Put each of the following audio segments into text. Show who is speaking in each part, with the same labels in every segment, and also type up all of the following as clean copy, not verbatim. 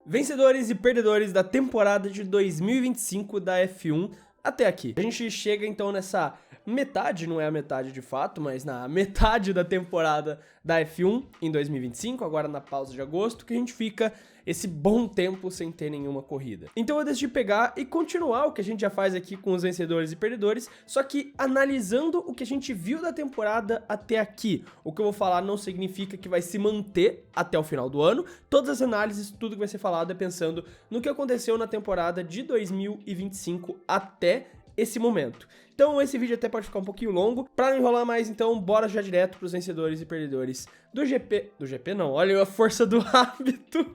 Speaker 1: Vencedores e perdedores da temporada de 2025 da F1 até aqui. A gente chega então nessa metade, não é a metade de fato, mas na metade da temporada da F1 em 2025, agora na pausa de agosto, que a gente fica esse bom tempo sem ter nenhuma corrida. Então eu decidi pegar e continuar o que a gente já faz aqui com os vencedores e perdedores, só que analisando o que a gente viu da temporada até aqui. O que eu vou falar não significa que vai se manter até o final do ano. Todas as análises, tudo que vai ser falado é pensando no que aconteceu na temporada de 2025 até esse momento. Então esse vídeo até pode ficar um pouquinho longo. Pra não enrolar mais, então bora já direto pros vencedores e perdedores do GP. Do GP não, olha a força do hábito.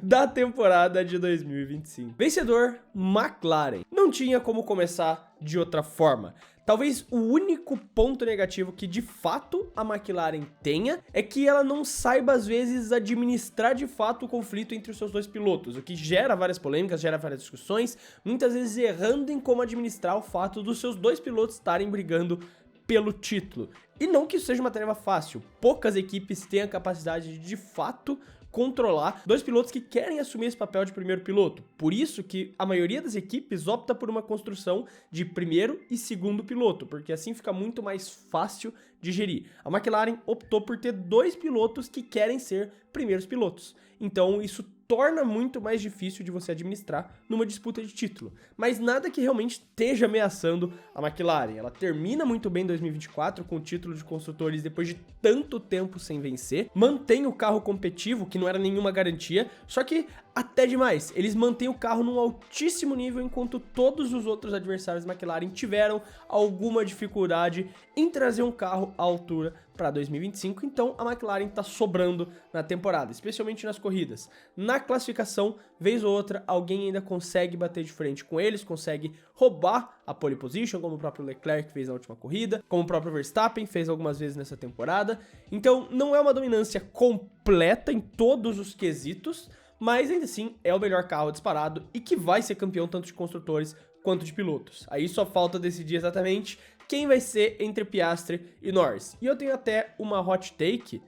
Speaker 1: Da temporada de 2025. Vencedor, McLaren. Não tinha como começar de outra forma. Talvez o único ponto negativo que de fato a McLaren tenha é que ela não saiba às vezes administrar de fato o conflito entre os seus dois pilotos, o que gera várias polêmicas, gera várias discussões, muitas vezes errando em como administrar o fato dos seus dois pilotos estarem brigando pelo título. E não que isso seja uma tarefa fácil, poucas equipes têm a capacidade de fato controlar dois pilotos que querem assumir esse papel de primeiro piloto. Por isso que a maioria das equipes opta por uma construção de primeiro e segundo piloto, porque assim fica muito mais fácil de gerir. A McLaren optou por ter dois pilotos que querem ser primeiros pilotos. Então isso torna muito mais difícil de você administrar numa disputa de título. Mas nada que realmente esteja ameaçando a McLaren. Ela termina muito bem em 2024 com o título de construtores depois de tanto tempo sem vencer. Mantém o carro competitivo, que não era nenhuma garantia, só que até demais. Eles mantêm o carro num altíssimo nível, enquanto todos os outros adversários da McLaren tiveram alguma dificuldade em trazer um carro à altura para 2025, então a McLaren está sobrando na temporada, especialmente nas corridas. Na classificação, vez ou outra, alguém ainda consegue bater de frente com eles, consegue roubar a pole position, como o próprio Leclerc fez na última corrida, como o próprio Verstappen fez algumas vezes nessa temporada. Então não é uma dominância completa em todos os quesitos, mas ainda assim é o melhor carro disparado e que vai ser campeão tanto de construtores quanto de pilotos. Aí só falta decidir exatamente quem vai ser entre Piastri e Norris. E eu tenho até uma hot take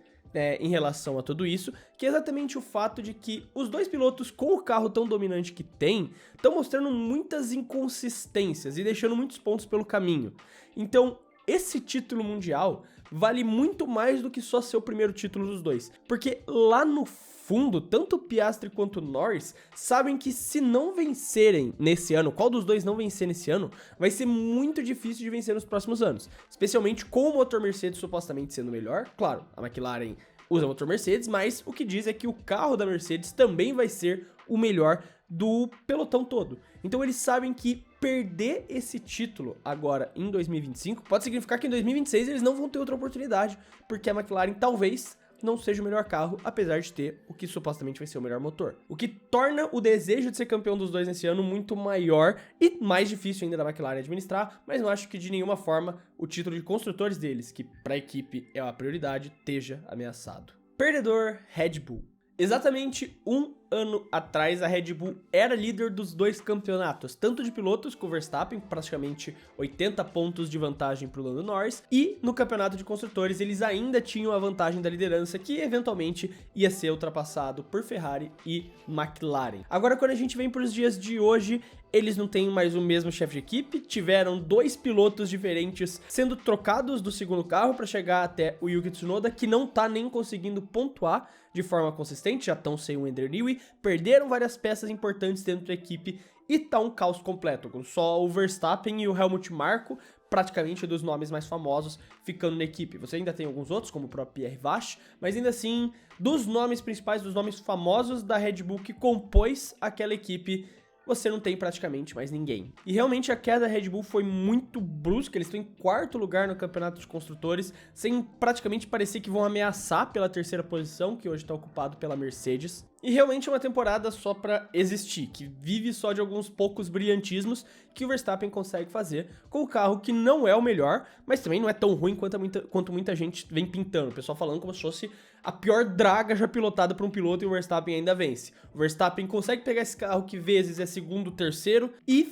Speaker 1: em relação a tudo isso, que é exatamente o fato de que os dois pilotos com o carro tão dominante que tem, estão mostrando muitas inconsistências e deixando muitos pontos pelo caminho. Então, esse título mundial vale muito mais do que só ser o primeiro título dos dois, porque lá no fundo, tanto o Piastri quanto o Norris sabem que se não vencerem nesse ano, qual dos dois não vencer nesse ano, vai ser muito difícil de vencer nos próximos anos, especialmente com o motor Mercedes supostamente sendo melhor. Claro, a McLaren usa o motor Mercedes, mas o que diz é que o carro da Mercedes também vai ser o melhor do pelotão todo. Então eles sabem que perder esse título agora em 2025 pode significar que em 2026 eles não vão ter outra oportunidade, porque a McLaren talvez não seja o melhor carro, apesar de ter o que supostamente vai ser o melhor motor. O que torna o desejo de ser campeão dos dois nesse ano muito maior e mais difícil ainda da McLaren administrar, mas não acho que de nenhuma forma o título de construtores deles, que para a equipe é a prioridade, esteja ameaçado. Perdedor, Red Bull. Exatamente um ano atrás, a Red Bull era líder dos dois campeonatos, tanto de pilotos com o Verstappen, praticamente 80 pontos de vantagem para o Lando Norris, e no campeonato de construtores eles ainda tinham a vantagem da liderança, que eventualmente ia ser ultrapassado por Ferrari e McLaren. Agora, quando a gente vem para os dias de hoje, eles não têm mais o mesmo chefe de equipe, tiveram dois pilotos diferentes sendo trocados do segundo carro para chegar até o Yuki Tsunoda, que não tá nem conseguindo pontuar de forma consistente, já estão sem o Ender Newey, perderam várias peças importantes dentro da equipe e tá um caos completo, com só o Verstappen e o Helmut Marko, praticamente dos nomes mais famosos, ficando na equipe. Você ainda tem alguns outros, como o próprio Pierre Vache, mas ainda assim, dos nomes principais, dos nomes famosos da Red Bull que compôs aquela equipe, você não tem praticamente mais ninguém. E realmente a queda da Red Bull foi muito brusca, eles estão em quarto lugar no campeonato de construtores, sem praticamente parecer que vão ameaçar pela terceira posição, que hoje está ocupado pela Mercedes. E realmente é uma temporada só pra existir, que vive só de alguns poucos brilhantismos que o Verstappen consegue fazer com o carro que não é o melhor, mas também não é tão ruim quanto muita gente vem pintando. O pessoal falando como se fosse a pior draga já pilotada por um piloto e o Verstappen ainda vence. O Verstappen consegue pegar esse carro que vezes é segundo, terceiro e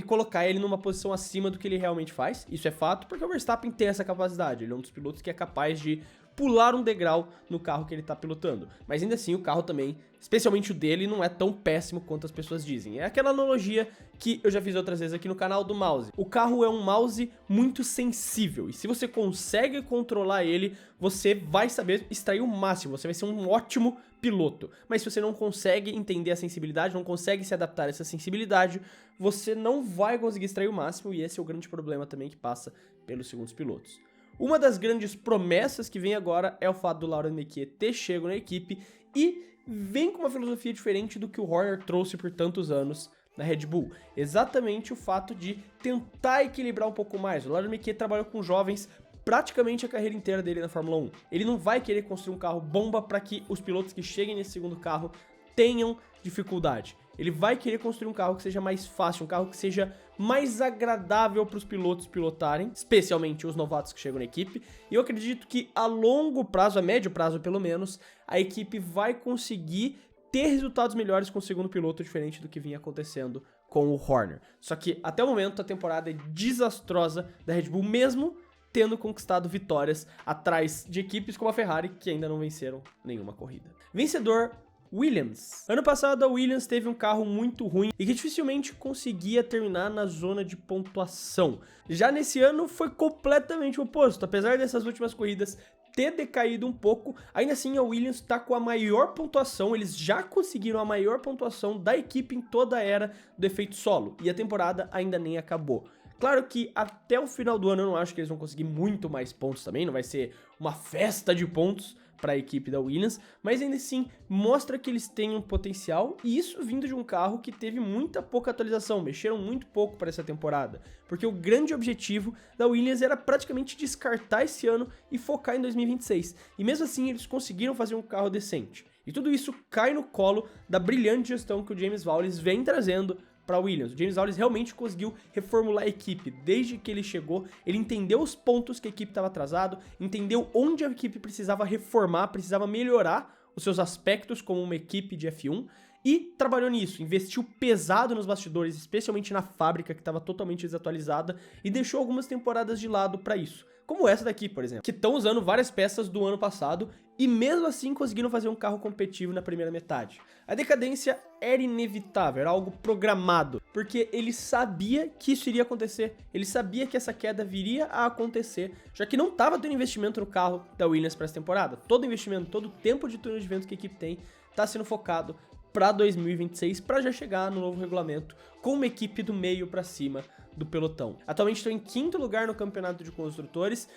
Speaker 1: colocar ele numa posição acima do que ele realmente faz. Isso é fato, porque o Verstappen tem essa capacidade. Ele é um dos pilotos que é capaz de pular um degrau no carro que ele tá pilotando. Mas ainda assim, o carro também, especialmente o dele, não é tão péssimo quanto as pessoas dizem. É aquela analogia que eu já fiz outras vezes aqui no canal do mouse. O carro é um mouse muito sensível, e se você consegue controlar ele, você vai saber extrair o máximo, você vai ser um ótimo piloto. Mas se você não consegue entender a sensibilidade, não consegue se adaptar a essa sensibilidade, você não vai conseguir extrair o máximo, e esse é o grande problema também que passa pelos segundos pilotos. Uma das grandes promessas que vem agora é o fato do Laurent Mekies ter chego na equipe e vem com uma filosofia diferente do que o Horner trouxe por tantos anos na Red Bull. Exatamente o fato de tentar equilibrar um pouco mais. O Laurent Mekies trabalhou com jovens praticamente a carreira inteira dele na Fórmula 1. Ele não vai querer construir um carro bomba para que os pilotos que cheguem nesse segundo carro tenham dificuldade. Ele vai querer construir um carro que seja mais fácil, um carro que seja mais agradável para os pilotos pilotarem, especialmente os novatos que chegam na equipe. E eu acredito que a longo prazo, a médio prazo pelo menos, a equipe vai conseguir ter resultados melhores com o segundo piloto, diferente do que vinha acontecendo com o Horner. Só que até o momento a temporada é desastrosa da Red Bull, mesmo tendo conquistado vitórias atrás de equipes como a Ferrari, que ainda não venceram nenhuma corrida. Vencedor: Williams. Ano passado a Williams teve um carro muito ruim e que dificilmente conseguia terminar na zona de pontuação. Já nesse ano foi completamente o oposto. Apesar dessas últimas corridas ter decaído um pouco, ainda assim a Williams está com a maior pontuação, eles já conseguiram a maior pontuação da equipe em toda a era do efeito solo, e a temporada ainda nem acabou. Claro que até o final do ano eu não acho que eles vão conseguir muito mais pontos também, não vai ser uma festa de pontos para a equipe da Williams, mas ainda assim mostra que eles têm um potencial, e isso vindo de um carro que teve muita pouca atualização, mexeram muito pouco para essa temporada, porque o grande objetivo da Williams era praticamente descartar esse ano e focar em 2026, e mesmo assim eles conseguiram fazer um carro decente. E tudo isso cai no colo da brilhante gestão que o James Vowles vem trazendo para Williams. O James Vowles realmente conseguiu reformular a equipe. Desde que ele chegou, ele entendeu os pontos que a equipe estava atrasado, entendeu onde a equipe precisava reformar, precisava melhorar os seus aspectos como uma equipe de F1 e trabalhou nisso, investiu pesado nos bastidores, especialmente na fábrica que estava totalmente desatualizada, e deixou algumas temporadas de lado para isso. Como essa daqui, por exemplo, que estão usando várias peças do ano passado e mesmo assim conseguiram fazer um carro competitivo na primeira metade. A decadência era inevitável, era algo programado, porque ele sabia que isso iria acontecer, ele sabia que essa queda viria a acontecer, já que não estava tendo investimento no carro da Williams para essa temporada. Todo investimento, todo o tempo de túnel de vento que a equipe tem está sendo focado para 2026, para já chegar no novo regulamento com uma equipe do meio para cima do pelotão. Atualmente estão em 5º lugar no campeonato de construtores.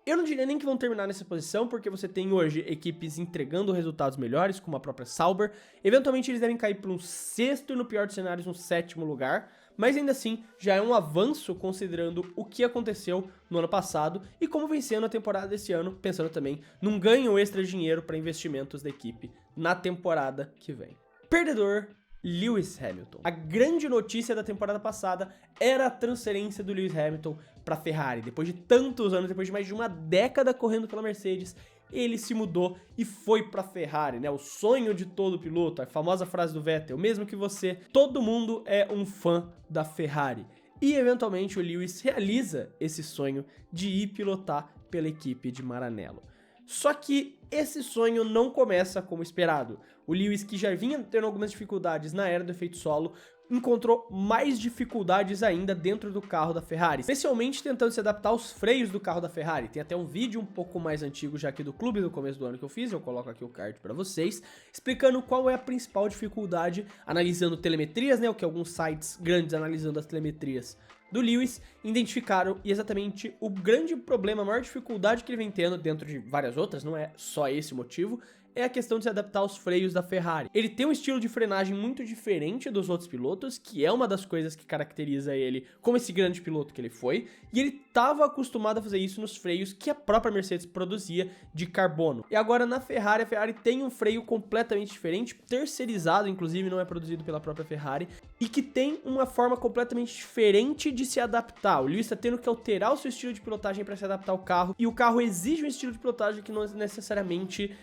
Speaker 1: Eu não diria nem que vão terminar nessa posição, porque você tem hoje equipes entregando resultados melhores, como a própria Sauber. Eventualmente eles devem cair para um 6º e no pior dos cenários um 7º lugar, mas ainda assim já é um avanço considerando o que aconteceu no ano passado e como vencendo a temporada desse ano, pensando também num ganho extra de dinheiro para investimentos da equipe na temporada que vem. Perdedor: Lewis Hamilton. A grande notícia da temporada passada era a transferência do Lewis Hamilton para a Ferrari. Depois de tantos anos, depois de mais de uma década correndo pela Mercedes, ele se mudou e foi para a Ferrari, né? O sonho de todo piloto, a famosa frase do Vettel, mesmo que você, todo mundo é um fã da Ferrari. E eventualmente o Lewis realiza esse sonho de ir pilotar pela equipe de Maranello. Só que esse sonho não começa como esperado. O Lewis, que já vinha tendo algumas dificuldades na era do efeito solo, encontrou mais dificuldades ainda dentro do carro da Ferrari, especialmente tentando se adaptar aos freios do carro da Ferrari. Tem até um vídeo um pouco mais antigo já aqui do clube do começo do ano que eu fiz, eu coloco aqui o card para vocês, explicando qual é a principal dificuldade, analisando telemetrias, né, o que alguns sites grandes analisando as telemetrias do Lewis identificaram, e exatamente o grande problema, a maior dificuldade que ele vem tendo, dentro de várias outras, não é só esse motivo, é a questão de se adaptar aos freios da Ferrari. Ele tem um estilo de frenagem muito diferente dos outros pilotos, que é uma das coisas que caracteriza ele como esse grande piloto que ele foi, e ele estava acostumado a fazer isso nos freios que a própria Mercedes produzia de carbono. E agora na Ferrari, a Ferrari tem um freio completamente diferente, terceirizado, inclusive não é produzido pela própria Ferrari, e que tem uma forma completamente diferente de se adaptar. O Lewis está tendo que alterar o seu estilo de pilotagem para se adaptar ao carro, e o carro exige um estilo de pilotagem que não necessariamente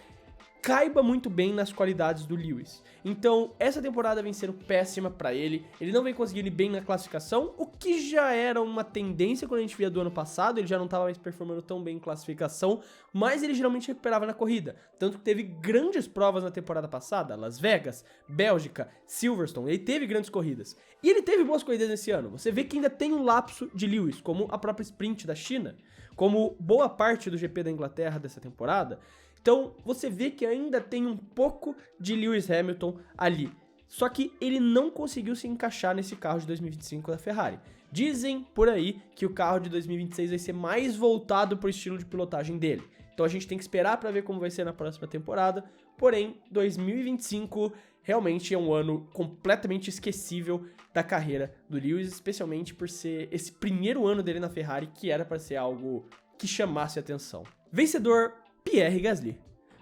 Speaker 1: caiba muito bem nas qualidades do Lewis. Então, essa temporada vem sendo péssima pra ele, ele não vem conseguindo ir bem na classificação, o que já era uma tendência quando a gente via do ano passado, ele já não estava mais performando tão bem em classificação, mas ele geralmente recuperava na corrida, tanto que teve grandes provas na temporada passada, Las Vegas, Bélgica, Silverstone, ele teve grandes corridas. E ele teve boas corridas nesse ano, você vê que ainda tem um lapso de Lewis, como a própria sprint da China, como boa parte do GP da Inglaterra dessa temporada. Então, você vê que ainda tem um pouco de Lewis Hamilton ali. Só que ele não conseguiu se encaixar nesse carro de 2025 da Ferrari. Dizem por aí que o carro de 2026 vai ser mais voltado para o estilo de pilotagem dele. Então a gente tem que esperar para ver como vai ser na próxima temporada. Porém, 2025 realmente é um ano completamente esquecível da carreira do Lewis, especialmente por ser esse primeiro ano dele na Ferrari, que era para ser algo que chamasse atenção. Vencedor, Pierre Gasly.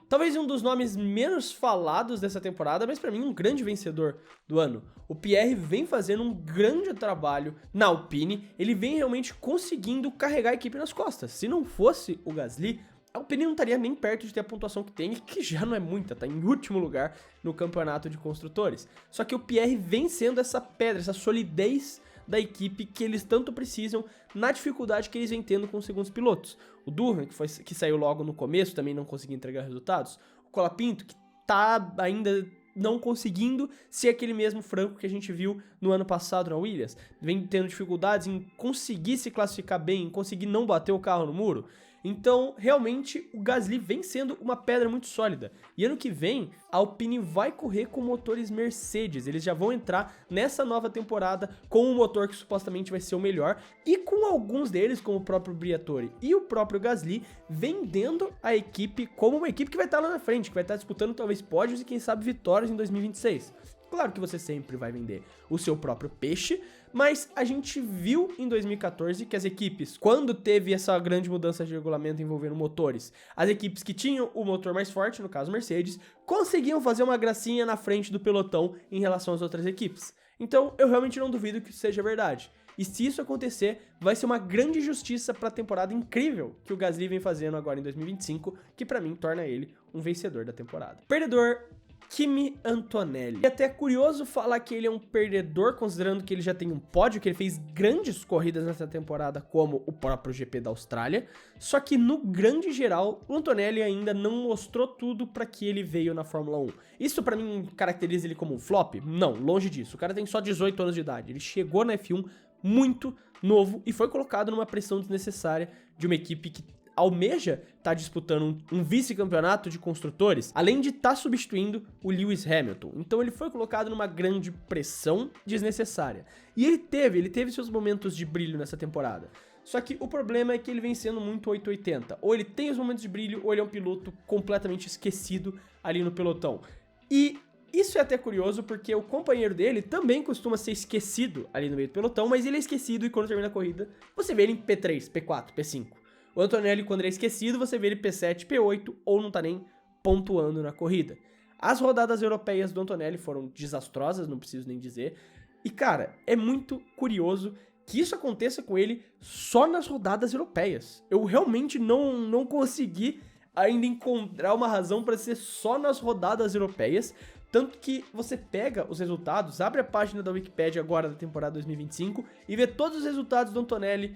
Speaker 1: Talvez um dos nomes menos falados dessa temporada, mas pra mim um grande vencedor do ano. O Pierre vem fazendo um grande trabalho na Alpine, ele vem realmente conseguindo carregar a equipe nas costas. Se não fosse o Gasly, a Alpine não estaria nem perto de ter a pontuação que tem, que já não é muita, tá em último lugar no campeonato de construtores. Só que o Pierre vem sendo essa pedra, essa solidez da equipe que eles tanto precisam na dificuldade que eles vêm tendo com os segundos pilotos. O Durham, que saiu logo no começo, também não conseguiu entregar resultados. O Colapinto, que tá ainda não conseguindo ser aquele mesmo Franco que a gente viu no ano passado na Williams. Vem tendo dificuldades em conseguir se classificar bem, em conseguir não bater o carro no muro. Então, realmente, o Gasly vem sendo uma pedra muito sólida. E ano que vem, a Alpine vai correr com motores Mercedes. Eles já vão entrar nessa nova temporada com um motor que supostamente vai ser o melhor. E com alguns deles, como o próprio Briatore e o próprio Gasly, vendendo a equipe como uma equipe que vai estar lá na frente, que vai estar disputando talvez pódios e quem sabe vitórias em 2026. Claro que você sempre vai vender o seu próprio peixe, mas a gente viu em 2014 que as equipes, quando teve essa grande mudança de regulamento envolvendo motores, as equipes que tinham o motor mais forte, no caso Mercedes, conseguiam fazer uma gracinha na frente do pelotão em relação às outras equipes. Então eu realmente não duvido que isso seja verdade. E se isso acontecer, vai ser uma grande justiça para a temporada incrível que o Gasly vem fazendo agora em 2025, que para mim torna ele um vencedor da temporada. Perdedor, Kimi Antonelli. E até é curioso falar que ele é um perdedor, considerando que ele já tem um pódio, que ele fez grandes corridas nessa temporada, como o próprio GP da Austrália, só que no grande geral, o Antonelli ainda não mostrou tudo para que ele veio na Fórmula 1. Isso para mim caracteriza ele como um flop? Não, longe disso. O cara tem só 18 anos de idade, ele chegou na F1 muito novo e foi colocado numa pressão desnecessária de uma equipe que almeja tá disputando um vice-campeonato de construtores, além de estar substituindo o Lewis Hamilton. Então ele foi colocado numa grande pressão desnecessária. E ele teve seus momentos de brilho nessa temporada. Só que o problema é que ele vem sendo muito 880. Ou ele tem os momentos de brilho, ou ele é um piloto completamente esquecido ali no pelotão. E isso é até curioso, porque o companheiro dele também costuma ser esquecido ali no meio do pelotão, mas ele é esquecido e quando termina a corrida, você vê ele em P3, P4, P5. O Antonelli, quando ele é esquecido, você vê ele P7, P8 ou não tá nem pontuando na corrida. As rodadas europeias do Antonelli foram desastrosas, não preciso nem dizer. E cara, é muito curioso que isso aconteça com ele só nas rodadas europeias. Eu realmente não consegui ainda encontrar uma razão para ser só nas rodadas europeias. Tanto que você pega os resultados, abre a página da Wikipedia agora da temporada 2025 e vê todos os resultados do Antonelli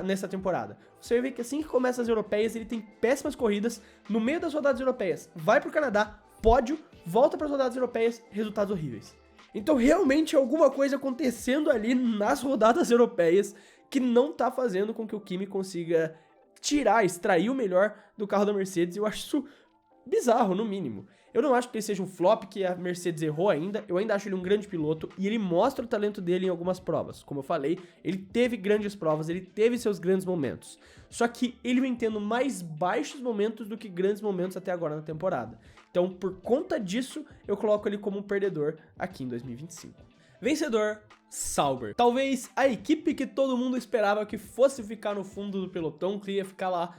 Speaker 1: nessa temporada. Você vai ver que assim que começa as europeias, ele tem péssimas corridas no meio das rodadas europeias. Vai pro Canadá, pódio, volta para as rodadas europeias, resultados horríveis. Então realmente alguma coisa acontecendo ali nas rodadas europeias que não tá fazendo com que o Kimi consiga extrair o melhor do carro da Mercedes. Eu acho isso bizarro, no mínimo. Eu não acho que ele seja um flop que a Mercedes errou ainda, eu ainda acho ele um grande piloto e ele mostra o talento dele em algumas provas. Como eu falei, ele teve grandes provas, ele teve seus grandes momentos. Só que ele vem tendo mais baixos momentos do que grandes momentos até agora na temporada. Então, por conta disso, eu coloco ele como um perdedor aqui em 2025. Vencedor, Sauber. Talvez a equipe que todo mundo esperava que fosse ficar no fundo do pelotão, que ia ficar lá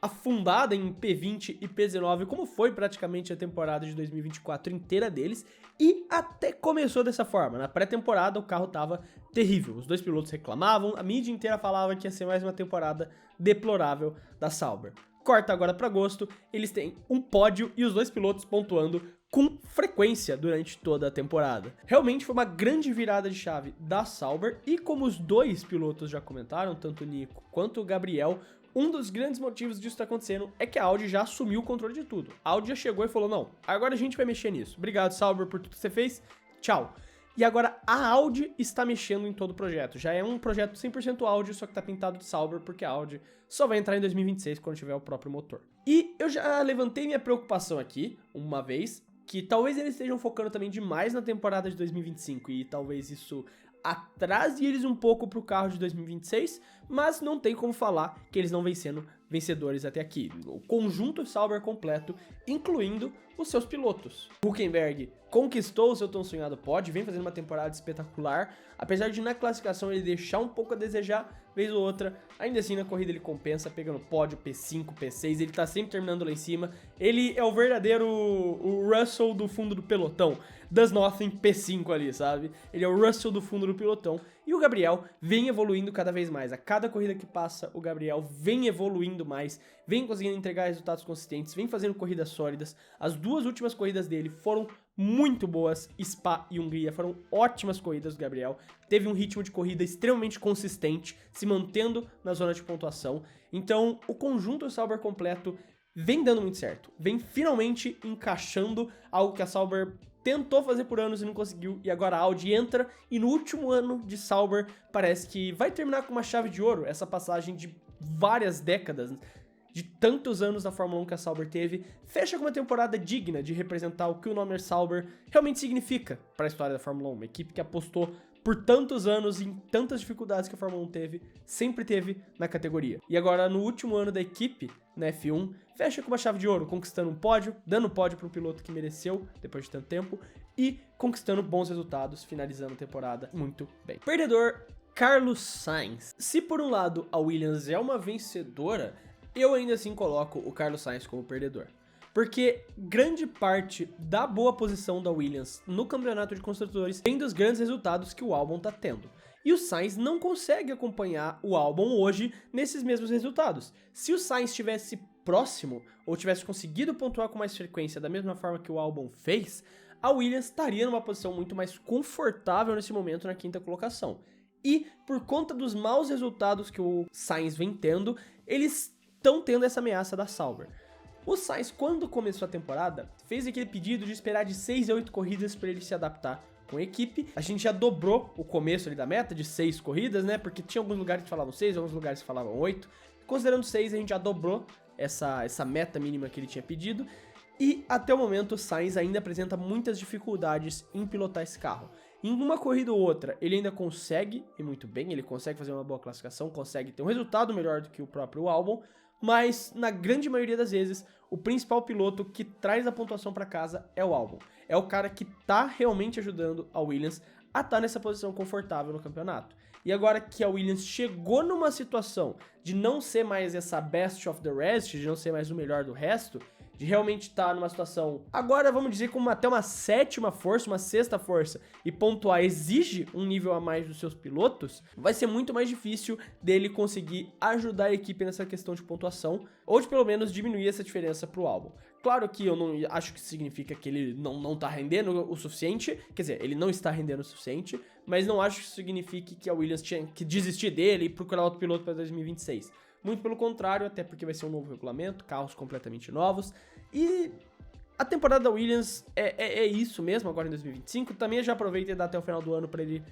Speaker 1: afundada em P20 e P19, como foi praticamente a temporada de 2024 inteira deles, e até começou dessa forma. Na pré-temporada o carro tava terrível, os dois pilotos reclamavam, a mídia inteira falava que ia ser mais uma temporada deplorável da Sauber. corta agora para agosto, eles têm um pódio e os dois pilotos pontuando com frequência durante toda a temporada. Realmente foi uma grande virada de chave da Sauber, e como os dois pilotos já comentaram, tanto o Nico quanto o Gabriel, um dos grandes motivos disso estar acontecendo é que a Audi já assumiu o controle de tudo. A Audi já chegou e falou, não, agora a gente vai mexer nisso. Obrigado, Sauber, por tudo que você fez. Tchau. E agora a Audi está mexendo em todo o projeto. Já é um projeto 100% Audi, só que tá pintado de Sauber, porque a Audi só vai entrar em 2026 quando tiver o próprio motor. E eu já levantei minha preocupação aqui, uma vez, que talvez eles estejam focando também demais na temporada de 2025 e talvez isso atrase eles um pouco pro carro de 2026, mas não tem como falar que eles não vêm sendo vencedores até aqui. O conjunto Sauber completo, incluindo os seus pilotos. Hülkenberg conquistou o seu tão sonhado pódio, vem fazendo uma temporada espetacular, apesar de na classificação ele deixar um pouco a desejar, vez ou outra, ainda assim na corrida ele compensa, pegando pódio, P5, P6, ele tá sempre terminando lá em cima, ele é o verdadeiro o Russell do fundo do pelotão, does nothing, P5 ali, sabe? Ele é o Russell do fundo do pelotão, e o Gabriel vem evoluindo cada vez mais, a cada corrida que passa, o Gabriel vem evoluindo mais, vem conseguindo entregar resultados consistentes, vem fazendo corridas sólidas, as duas últimas corridas dele foram muito boas, Spa e Hungria foram ótimas corridas do Gabriel, teve um ritmo de corrida extremamente consistente, se mantendo na zona de pontuação, então o conjunto Sauber completo vem dando muito certo, vem finalmente encaixando algo que a Sauber tentou fazer por anos e não conseguiu, e agora a Audi entra, e no último ano de Sauber parece que vai terminar com uma chave de ouro, essa passagem de várias décadas, de tantos anos na Fórmula 1 que a Sauber teve, fecha com uma temporada digna de representar o que o nome Sauber realmente significa para a história da Fórmula 1, uma equipe que apostou por tantos anos em tantas dificuldades que a Fórmula 1 teve, sempre teve na categoria. E agora, no último ano da equipe, na F1, fecha com uma chave de ouro, conquistando um pódio, dando pódio para um piloto que mereceu, depois de tanto tempo, e conquistando bons resultados, finalizando a temporada muito bem. Perdedor, Carlos Sainz. Se por um lado a Williams é uma vencedora, eu ainda assim coloco o Carlos Sainz como perdedor. Porque grande parte da boa posição da Williams no campeonato de construtores vem dos grandes resultados que o Albon tá tendo. E o Sainz não consegue acompanhar o Albon hoje nesses mesmos resultados. Se o Sainz estivesse próximo, ou tivesse conseguido pontuar com mais frequência da mesma forma que o Albon fez, a Williams estaria numa posição muito mais confortável nesse momento na quinta colocação. E por conta dos maus resultados que o Sainz vem tendo, eles estão tendo essa ameaça da Sauber. O Sainz, quando começou a temporada, fez aquele pedido de esperar de 6 a 8 corridas para ele se adaptar com a equipe. A gente já dobrou o começo ali da meta de 6 corridas, né? Porque tinha alguns lugares que falavam 6, alguns lugares que falavam 8. Considerando 6, a gente já dobrou essa meta mínima que ele tinha pedido. E até o momento o Sainz ainda apresenta muitas dificuldades em pilotar esse carro. Em uma corrida ou outra, ele ainda consegue ir muito bem, ele consegue fazer uma boa classificação, consegue ter um resultado melhor do que o próprio Albon, mas na grande maioria das vezes, o principal piloto que traz a pontuação para casa é o Albon. É o cara que tá realmente ajudando a Williams a estar nessa posição confortável no campeonato. E agora que a Williams chegou numa situação de não ser mais essa best of the rest, de não ser mais o melhor do resto, de realmente estar numa situação, agora vamos dizer como até uma sétima força, uma sexta força, e pontuar exige um nível a mais dos seus pilotos, vai ser muito mais difícil dele conseguir ajudar a equipe nessa questão de pontuação, ou de pelo menos diminuir essa diferença pro Albon. Claro que eu não acho que isso significa que ele não tá rendendo o suficiente, quer dizer, ele não está rendendo o suficiente, mas não acho que isso signifique que a Williams tinha que desistir dele e procurar outro piloto para 2026. Muito pelo contrário, até porque vai ser um novo regulamento, carros completamente novos, e a temporada da Williams é isso mesmo agora em 2025, também já aproveita e dá até o final do ano para ele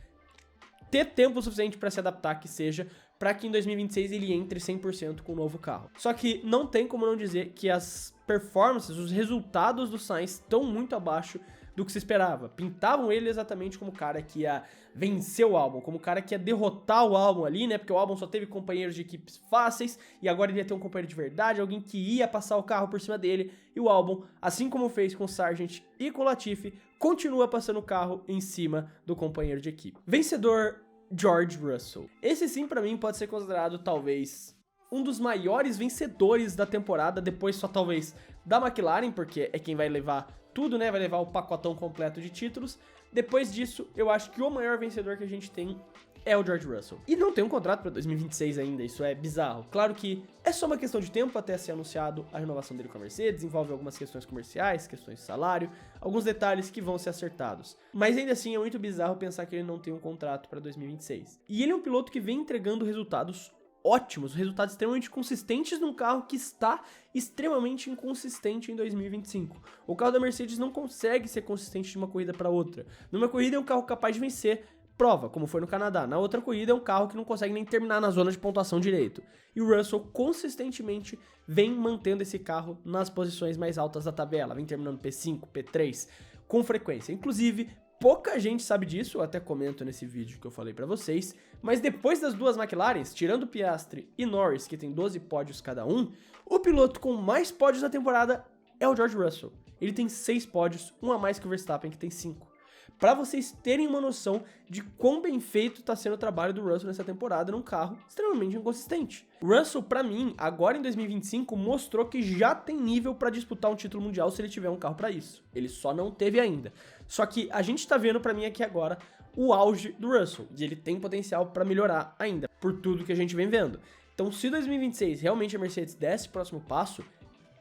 Speaker 1: ter tempo suficiente para se adaptar, que seja, para que em 2026 ele entre 100% com o novo carro. Só que não tem como não dizer que as performances, os resultados do Sainz estão muito abaixo do que se esperava. Pintavam ele exatamente como o cara que ia vencer o Albon, como o cara que ia derrotar o Albon ali, né? Porque o Albon só teve companheiros de equipes fáceis e agora ele ia ter um companheiro de verdade, alguém que ia passar o carro por cima dele. E o Albon, assim como fez com o Sargent e com o Latifi, continua passando o carro em cima do companheiro de equipe. Vencedor, George Russell. Esse sim, pra mim, pode ser considerado talvez um dos maiores vencedores da temporada, depois só talvez da McLaren, porque é quem vai levar tudo, né? Vai levar o pacotão completo de títulos. Depois disso, eu acho que o maior vencedor que a gente tem é o George Russell. E não tem um contrato para 2026 ainda, isso é bizarro. Claro que é só uma questão de tempo até ser anunciado a renovação dele com a Mercedes, envolve algumas questões comerciais, questões de salário, alguns detalhes que vão ser acertados. Mas ainda assim é muito bizarro pensar que ele não tem um contrato para 2026. E ele é um piloto que vem entregando resultados ótimos, resultados extremamente consistentes num carro que está extremamente inconsistente em 2025. O carro da Mercedes não consegue ser consistente de uma corrida para outra. Numa corrida é um carro capaz de vencer prova, como foi no Canadá. Na outra corrida é um carro que não consegue nem terminar na zona de pontuação direito. E o Russell consistentemente vem mantendo esse carro nas posições mais altas da tabela, vem terminando P5, P3 com frequência. Inclusive, pouca gente sabe disso, eu até comento nesse vídeo que eu falei pra vocês, mas depois das duas McLarens, tirando Piastri e Norris, que tem 12 pódios cada um, o piloto com mais pódios na temporada é o George Russell. Ele tem 6 pódios, um a mais que o Verstappen, que tem 5. Pra vocês terem uma noção de quão bem feito tá sendo o trabalho do Russell nessa temporada num carro extremamente inconsistente. O Russell, pra mim, agora em 2025, mostrou que já tem nível pra disputar um título mundial se ele tiver um carro pra isso. Ele só não teve ainda. Só que a gente tá vendo pra mim aqui agora o auge do Russell, e ele tem potencial pra melhorar ainda, por tudo que a gente vem vendo. Então, se 2026 realmente a Mercedes desse o próximo passo,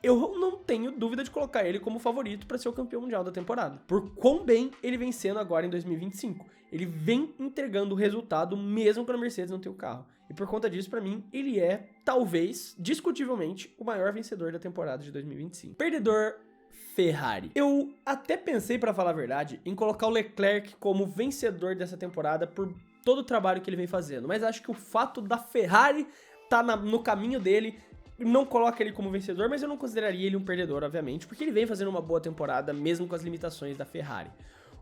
Speaker 1: eu não tenho dúvida de colocar ele como favorito para ser o campeão mundial da temporada. Por quão bem ele vem sendo agora em 2025. Ele vem entregando o resultado mesmo quando a Mercedes não tem o carro. E por conta disso, para mim, ele é, talvez, discutivelmente, o maior vencedor da temporada de 2025. Perdedor, Ferrari. Eu até pensei, para falar a verdade, em colocar o Leclerc como vencedor dessa temporada por todo o trabalho que ele vem fazendo. Mas acho que o fato da Ferrari tá no caminho dele não coloca ele como vencedor, mas eu não consideraria ele um perdedor, obviamente, porque ele vem fazendo uma boa temporada, mesmo com as limitações da Ferrari.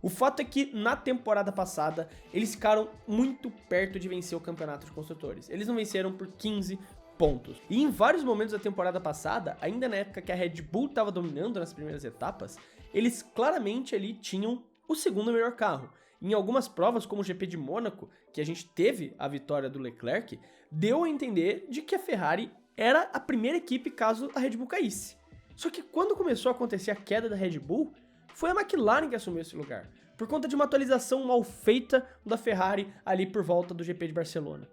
Speaker 1: O fato é que, na temporada passada, eles ficaram muito perto de vencer o campeonato de construtores. Eles não venceram por 15 pontos. E em vários momentos da temporada passada, ainda na época que a Red Bull estava dominando nas primeiras etapas, eles claramente ali tinham o segundo melhor carro. Em algumas provas, como o GP de Mônaco, que a gente teve a vitória do Leclerc, deu a entender de que a Ferrari era a primeira equipe caso a Red Bull caísse. Só que quando começou a acontecer a queda da Red Bull, foi a McLaren que assumiu esse lugar, por conta de uma atualização mal feita da Ferrari ali por volta do GP de Barcelona.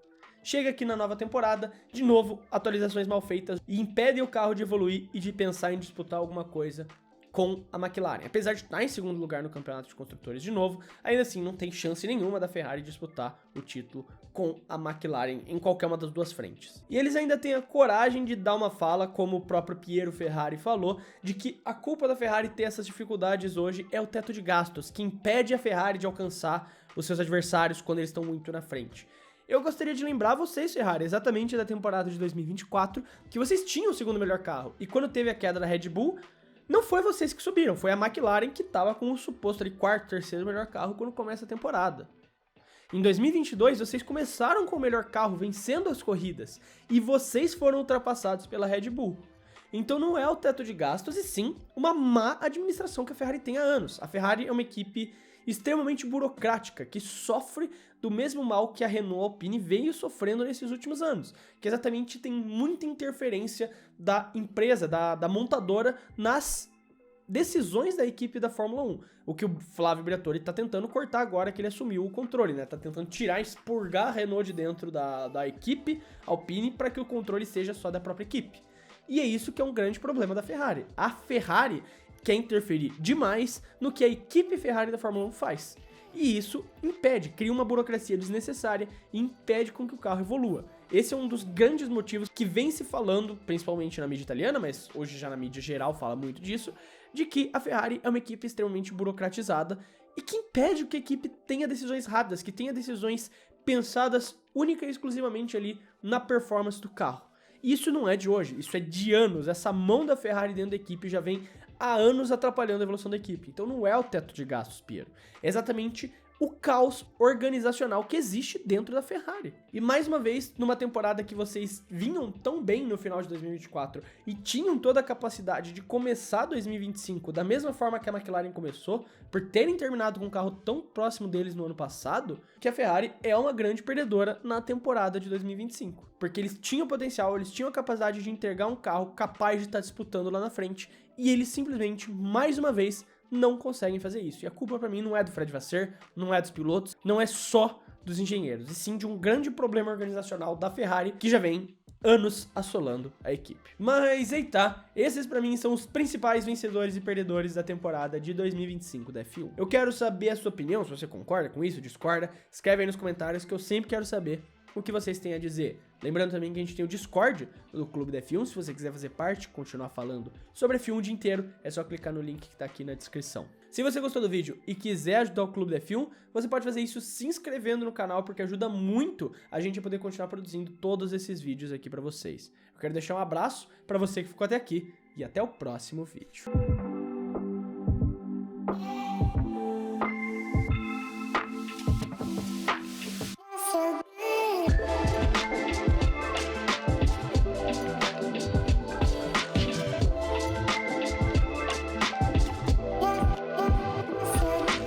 Speaker 1: Chega aqui na nova temporada, de novo, atualizações mal feitas e impedem o carro de evoluir e de pensar em disputar alguma coisa com a McLaren. Apesar de estar em segundo lugar no campeonato de construtores de novo, ainda assim não tem chance nenhuma da Ferrari disputar o título com a McLaren em qualquer uma das duas frentes. E eles ainda têm a coragem de dar uma fala, como o próprio Piero Ferrari falou, de que a culpa da Ferrari ter essas dificuldades hoje é o teto de gastos, que impede a Ferrari de alcançar os seus adversários quando eles estão muito na frente. Eu gostaria de lembrar vocês, Ferrari, exatamente da temporada de 2024, que vocês tinham o segundo melhor carro, e quando teve a queda da Red Bull, não foi vocês que subiram, foi a McLaren que estava com o suposto ali, quarto, terceiro melhor carro quando começa a temporada. Em 2022, vocês começaram com o melhor carro, vencendo as corridas, e vocês foram ultrapassados pela Red Bull. Então não é o teto de gastos, e sim uma má administração que a Ferrari tem há anos. A Ferrari é uma equipe extremamente burocrática, que sofre do mesmo mal que a Renault Alpine veio sofrendo nesses últimos anos, que exatamente tem muita interferência da empresa, da montadora, nas decisões da equipe da Fórmula 1. O que o Flávio Briatore tá tentando cortar agora que ele assumiu o controle, né? Tá tentando tirar, expurgar a Renault de dentro da equipe Alpine para que o controle seja só da própria equipe. E é isso que é um grande problema da Ferrari. A Ferrari quer interferir demais no que a equipe Ferrari da Fórmula 1 faz. E isso impede, cria uma burocracia desnecessária e impede com que o carro evolua. Esse é um dos grandes motivos que vem se falando, principalmente na mídia italiana, mas hoje já na mídia geral fala muito disso, de que a Ferrari é uma equipe extremamente burocratizada e que impede que a equipe tenha decisões rápidas, que tenha decisões pensadas única e exclusivamente ali na performance do carro. Isso não é de hoje, isso é de anos. Essa mão da Ferrari dentro da equipe já vem há anos atrapalhando a evolução da equipe. Então não é o teto de gastos, Piero. É exatamente o caos organizacional que existe dentro da Ferrari. E mais uma vez, numa temporada que vocês vinham tão bem no final de 2024 e tinham toda a capacidade de começar 2025 da mesma forma que a McLaren começou, por terem terminado com um carro tão próximo deles no ano passado, que a Ferrari é uma grande perdedora na temporada de 2025. Porque eles tinham potencial, eles tinham a capacidade de entregar um carro capaz de estar disputando lá na frente, e eles simplesmente, mais uma vez, não conseguem fazer isso. E a culpa pra mim não é do Fred Vasseur, não é dos pilotos, não é só dos engenheiros, e sim de um grande problema organizacional da Ferrari que já vem anos assolando a equipe. Mas eita, esses pra mim são os principais vencedores e perdedores da temporada de 2025 da F1. Eu quero saber a sua opinião, se você concorda com isso, discorda, escreve aí nos comentários que eu sempre quero saber o que vocês têm a dizer. Lembrando também que a gente tem o Discord do Clube da F1, se você quiser fazer parte, continuar falando sobre F1 o dia inteiro, é só clicar no link que tá aqui na descrição. Se você gostou do vídeo e quiser ajudar o Clube da F1, você pode fazer isso se inscrevendo no canal, porque ajuda muito a gente a poder continuar produzindo todos esses vídeos aqui pra vocês. Eu quero deixar um abraço pra você que ficou até aqui e até o próximo vídeo.